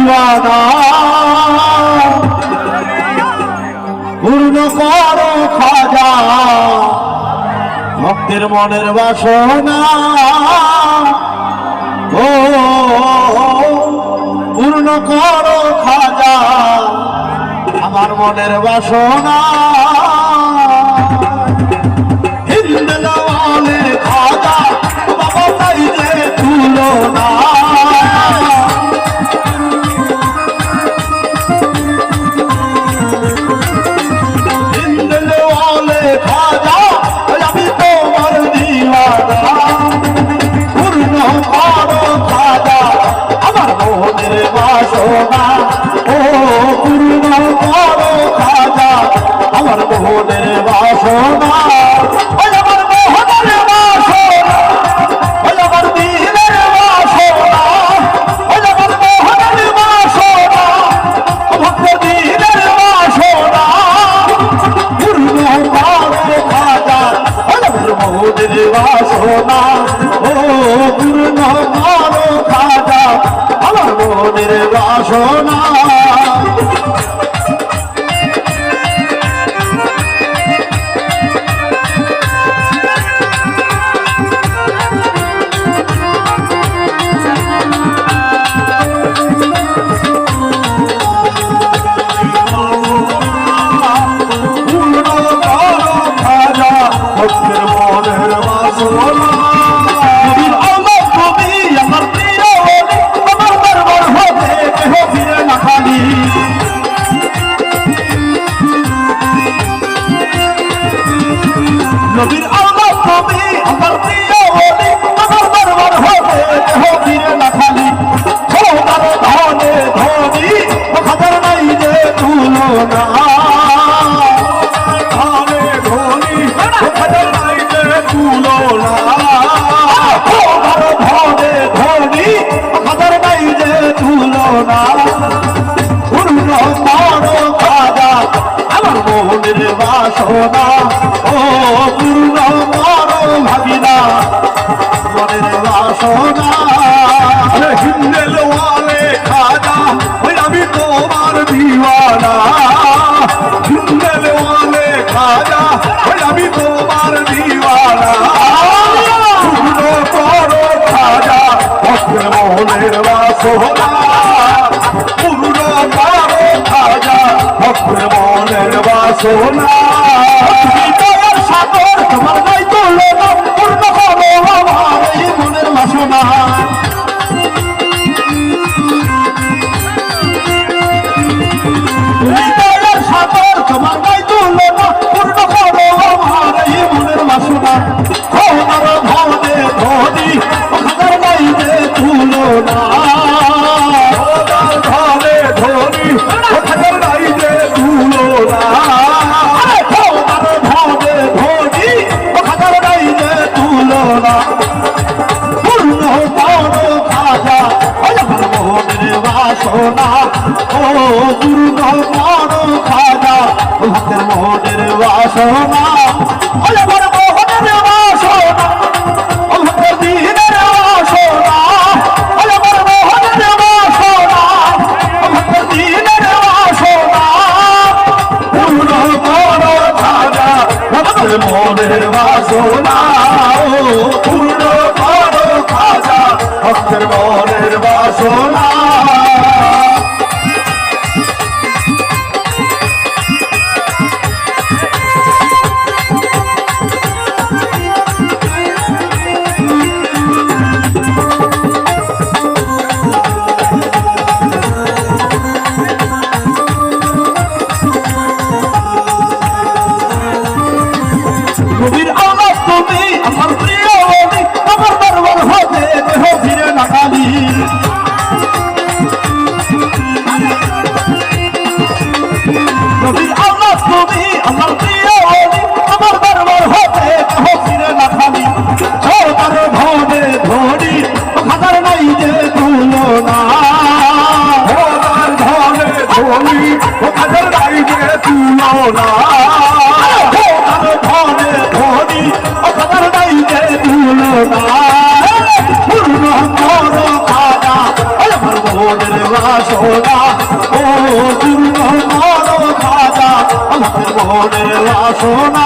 দিওয়ানা পূর্ণ করো খাজা ভক্তের মনের বাসনা ও পূর্ণ করো খাজা আমার মনের বাসনা হিন্দলাওয়ালে খাজা বাবা তাই যে তুলনা হিন্দলাওয়ালে খাজা আমি তোমার দিওয়ানা পূর্ণ করো খাজা আমার মনের বাসনা ও পূর্ণ করো খাজা আমার মনের বাসনা বাসনা ও পূর্ণ করো খাজা আমার মনের বাসনা নবীর আল্লাহ তুমি আমার প্রিয় বলি আমার দরবার হবে দেহ ফিরে না খালি খোদার ধনে ধনি খাদার নাই যে তুলনা ধনে ধনি খাদার নাই যে তুলনা খোদার ধনে ধনি খাদার নাই যে তুলনা পূর্ণ করো খাজা আমার মনের বাসনা ও পূর্ণ করো ভাগিনা মনের বাসনা হিন্দেলওয়ালে খাজা আমি তোমার দিওয়ানা হিন্দেলওয়ালে খাজা আমি তোমার দিওয়ানা পূর্ণ করো খাজা মনের বাসনা পূর্ণ করো খাজা মনের বাসনা সাগর তোমার নাই তুলনা পূর্ণ করো আমার এই মনের বাসনা সাগর তোমার নাই তুলনা পূর্ণ করো আমার এই মনের বাসনা খোদার ধনে ধনি খাদার নাই যে তুলনা খোদার ধনে ধনি খাদার নাই যে তুলনা পূর্ণ করো খাজা আমার মনের বাসনা ও পূর্ণ করো খাজা ভক্তের মনের বাসনা আমার মনের বাসনা ভক্তের দিনের বাসনা আমার মনের বাসনা ভক্তের দিনের বাসনা পূর্ণ করো খাজা ভক্তের মনের বাসনা পূর্ণ করো খাজা ভক্তের মনের বাসনা নবীর আল্লাহ তুমি আমার প্রিয় বলি আমার দরবার হবে দেহ ফিরে না খালি নবীর আল্লাহ তুমি আমার প্রিয় বলি আমার দরবার হবে দেহ ফিরে না খালি খোদার ধনে ধনি খাদার নাই যে তুলনা খোদার ধনে ধনি খাদার নাই যে তুলনা পূর্ণ করো খাজা আমার মনের বাসনা ও দুর্গ খাজা আমাদের মনের বাসনা